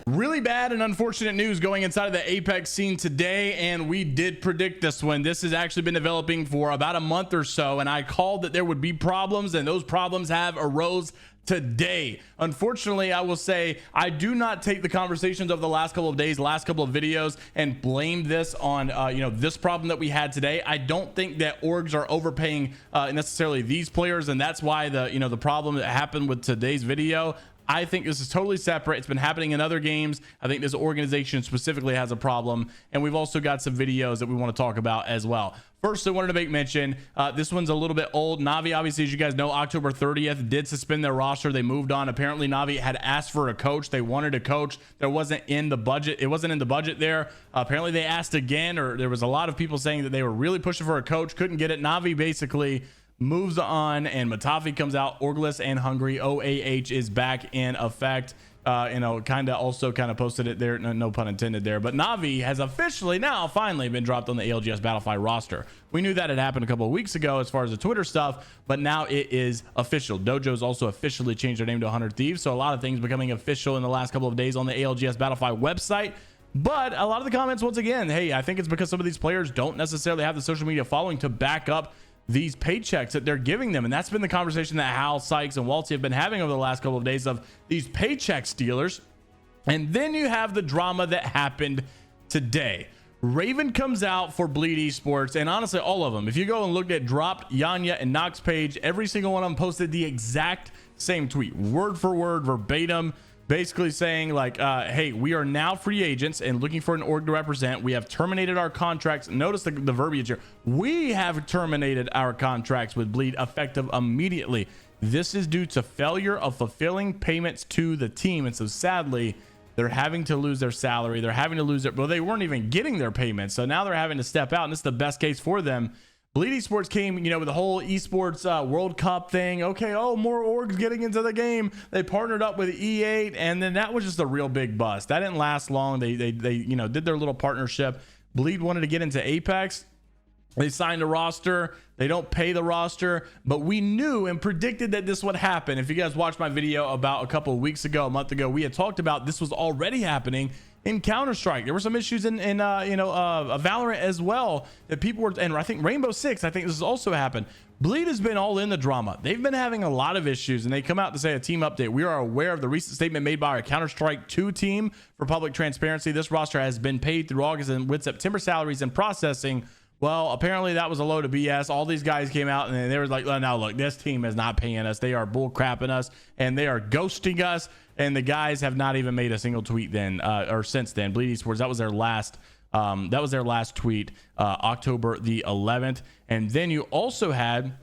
Really bad and unfortunate news going inside of the Apex scene today, and we did predict this one. This has actually been developing for about a month or so, and I called that there would be problems, and those problems have arose today. Unfortunately, I will say I do not take the conversations of the last couple of days, last couple of videos, and blame this on this problem that we had today. I don't think that orgs are overpaying necessarily these players, and that's why the problem that happened with today's video. I think this is totally separate. It's been happening in other games. I think this organization specifically has a problem, and we've also got some videos that we want to talk about as well. First, I wanted to make mention, this one's a little bit old. Navi, obviously, as you guys know, October 30th did suspend their roster. They moved on. Apparently, Navi had asked for a coach. They wanted a coach. There wasn't in the budget. It wasn't in the budget there. Apparently, they asked again, or there was a lot of people saying that they were really pushing for a coach, couldn't get it. Navi basically moves on, and Matafi comes out. Orgless and Hungry OAH is back in effect. Kind of posted it there, no pun intended there, but Navi has officially now finally been dropped on the ALGS Battlefield roster. We knew that had happened a couple of weeks ago as far as the Twitter stuff, but now it is official. Dojo's also officially changed their name to 100 Thieves, so a lot of things becoming official in the last couple of days on the ALGS Battlefield website. But a lot of the comments, once again, hey, I think it's because some of these players don't necessarily have the social media following to back up these paychecks that they're giving them. And that's been the conversation that Hal, Sykes, and Walty have been having over the last couple of days of these paycheck stealers. And then you have the drama that happened today. Raven comes out for Bleed Esports, and honestly, all of them, if you go and look at Dropped, Yanya, and Nox page, every single one of them posted the exact same tweet, word for word, verbatim, basically saying like, hey, we are now free agents and looking for an org to represent. We have terminated our contracts. Notice the verbiage here. We have terminated our contracts with Bleed effective immediately. This is due to failure of fulfilling payments to the team. And so sadly, they're having to lose their salary. They're having to lose it. Well, they weren't even getting their payments. So now they're having to step out, and this is the best case for them. Bleed Esports came, with the whole esports World Cup thing. Okay, more orgs getting into the game. They partnered up with E8, and then that was just a real big bust. That didn't last long. They did their little partnership. Bleed wanted to get into Apex. They signed a roster. They don't pay the roster, but we knew and predicted that this would happen. If you guys watched my video about a couple of weeks ago, a month ago, we had talked about this was already happening in Counter-Strike. There were some issues in Valorant as well that people were, and I think Rainbow Six, I think this has also happened. Bleed has been all in the drama. They've been having a lot of issues, and they come out to say a team update. We are aware of the recent statement made by our Counter-Strike 2 team for public transparency. This roster has been paid through August and with September salaries and processing. Well, apparently that was a load of BS. All these guys came out and they were like, oh, now look, this team is not paying us. They are bull crapping us and they are ghosting us. And the guys have not even made a single tweet then or since then. Bleed Esports, that was their last tweet, October the 11th. And then you also had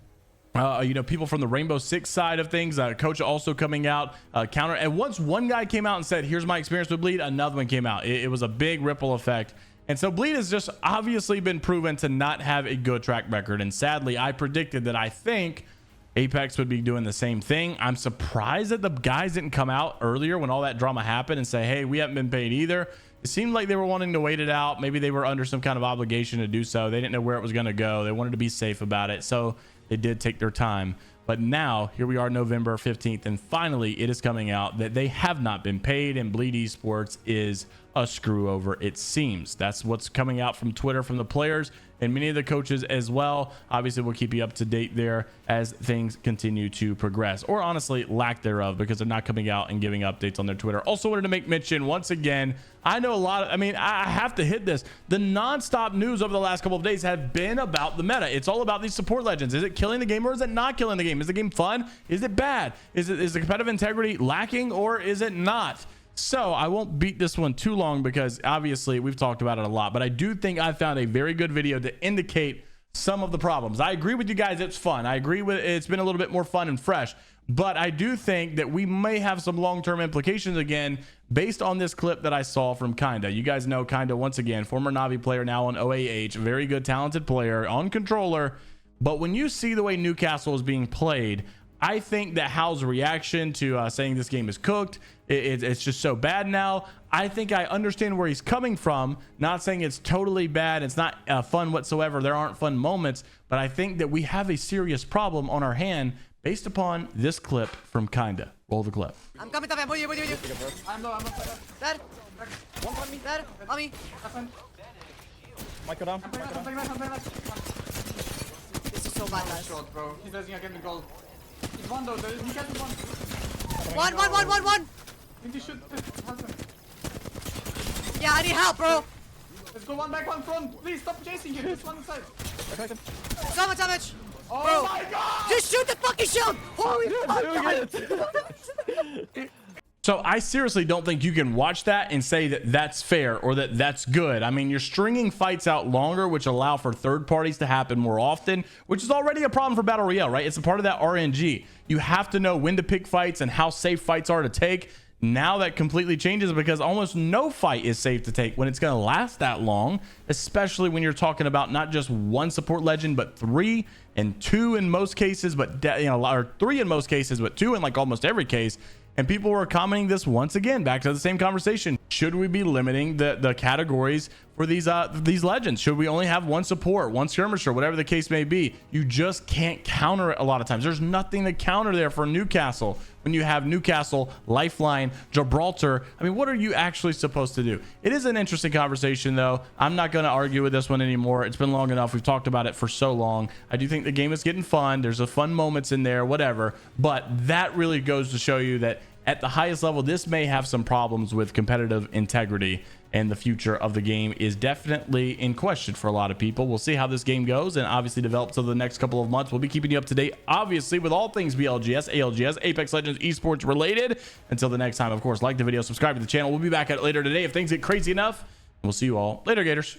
people from the Rainbow Six side of things, coach also coming out, counter. And once one guy came out and said, here's my experience with Bleed, another one came out. It was a big ripple effect. And so Bleed has just obviously been proven to not have a good track record. And sadly, I predicted that I think Apex would be doing the same thing. I'm surprised that the guys didn't come out earlier when all that drama happened and say, hey, we haven't been paid either. It seemed like they were wanting to wait it out. Maybe they were under some kind of obligation to do so. They didn't know where it was going to go. They wanted to be safe about it. So they did take their time. But now here we are, November 15th, and finally it is coming out that they have not been paid, and Bleed Esports is a screw over, it seems. That's what's coming out from Twitter from the players and many of the coaches as well. Obviously, we'll keep you up to date there as things continue to progress, or honestly, lack thereof, because they're not coming out and giving updates on their Twitter. Also wanted to make mention once again, I know I have to hit this. The nonstop news over the last couple of days have been about the meta. It's all about these support legends. Is it killing the game or is it not killing the game? Is the game fun? Is it bad? Is the competitive integrity lacking or is it not? So I won't beat this one too long because obviously we've talked about it a lot, but I do think I found a very good video to indicate some of the problems. I agree with you guys. It's fun. I agree with it's been a little bit more fun and fresh, but I do think that we may have some long-term implications again based on this clip that I saw from Kinda. You guys know Kinda, once again, former Navi player, now on OAH, very good, talented player on controller. But when you see the way Newcastle is being played, I think that Hal's reaction to saying this game is cooked, it's just so bad now. I think I understand where he's coming from. Not saying it's totally bad. It's not fun whatsoever. There aren't fun moments, but I think that we have a serious problem on our hand based upon this clip from Kinda. Roll the clip. Ang kami tabi I'm with you. I'm low. Dead. One on me. Dead. On me. Michael down. I'm playing left. This is so bad, guys. Short, bro. He's losing again the goal. He's one though. He gets one. One. Think he should help him. Yeah, I need help, bro. Let's go one back, one front. Please stop chasing him. Just one side. So much damage. Oh Bro. my god! Just shoot the fucking shield. Holy fuck. So I seriously don't think you can watch that and say that that's fair or that that's good. I mean, you're stringing fights out longer, which allow for third parties to happen more often, which is already a problem for Battle Royale, right? It's a part of that RNG. You have to know when to pick fights and how safe fights are to take. Now that completely changes because almost no fight is safe to take when it's going to last that long, especially when you're talking about not just one support legend, but 3 and 2 in most cases, but or 3 in most cases, but 2 in like almost every case. And people were commenting this once again, back to the same conversation. Should we be limiting the categories for these legends? Should we only have one support, one skirmisher, whatever the case may be? You just can't counter it a lot of times. There's nothing to counter there for Newcastle. When you have Newcastle, Lifeline, Gibraltar, I mean, what are you actually supposed to do? It is an interesting conversation, though. I'm not going to argue with this one anymore. It's been long enough. We've talked about it for so long. I do think the game is getting fun. There's a fun moments in there, whatever. But that really goes to show you that at the highest level, this may have some problems with competitive integrity, and the future of the game is definitely in question for a lot of people. We'll see how this game goes and obviously develops over the next couple of months. We'll be keeping you up to date, obviously, with all things BLGS, ALGS, Apex Legends, Esports related. Until the next time, of course, like the video, subscribe to the channel. We'll be back at it later today if things get crazy enough. We'll see you all later, Gators.